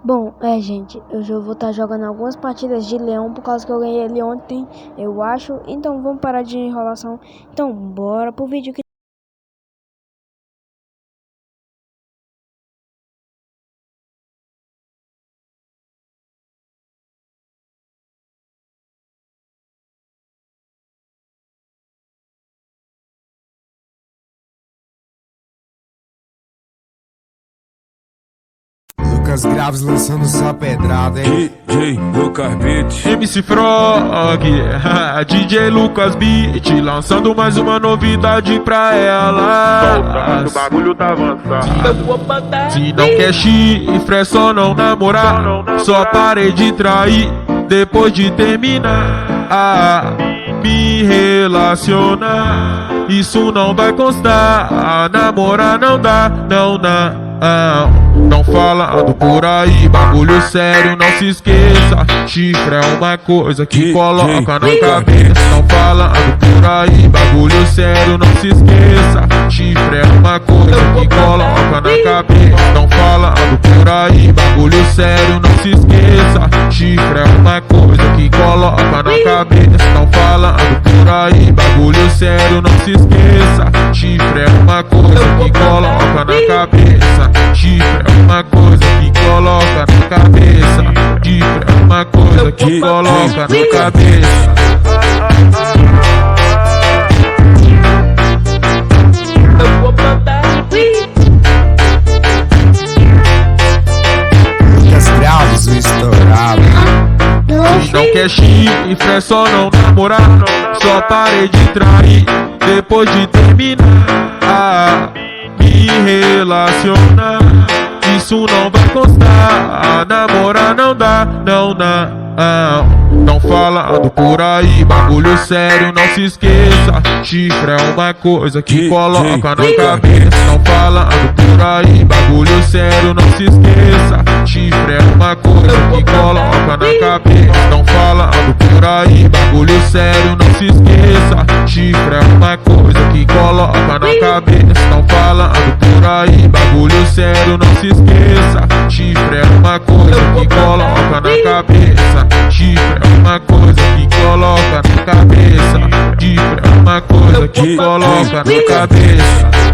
Bom, gente, eu já vou estar jogando algumas partidas de leão por causa que eu ganhei ele ontem, eu acho. Então vamos parar de enrolação. Então bora pro vídeo que... Lucas Graves lançando sua pedrada, hein? DJ Lucas Beat, MC Frog, DJ Lucas Beat, lançando mais uma novidade pra ela. O bagulho tá avançado. Se não quer chifre, é só não namorar. Só parei de trair depois de terminar. Me relacionar, isso não vai constar. Namorar não dá, não dá. Não falando por aí, bagulho sério, não se esqueça. Chifre é uma coisa que coloca na cabeça. Não falando por aí, bagulho sério, não se esqueça. Chifre é uma coisa que coloca na cabeça. Não falando por aí, bagulho sério, não se esqueça. Chifre é uma coisa que coloca na cabeça. Não falando por aí, bagulho sério, não se esqueça. Chifre é uma coisa que coloca na cabeça. Chifre é uma coisa que coloca na cabeça. Chifre é uma coisa que coloca na cabeça. Lucas Graves, o estourado. Se não quer chifre, é só não namorar. Só parei de trair depois de terminar. Me relacionar, isso não vai constar. Namorar não dá, não dá. Não falando por aí, bagulho sério, não se esqueça. Chifre é uma coisa que coloca na cabeça. Não falando por aí, bagulho sério, não se esqueça. Chifre é uma coisa que coloca na cabeça. Não falando por aí, bagulho sério, não se esqueça. Chifre é uma coisa que coloca na cabeça. Não falando por aí, bagulho sério, não se esqueça. Chifre é uma coisa que coloca na cabeça. Chifre é uma coisa que coloca na cabeça. Chifre é uma coisa que coloca na cabeça.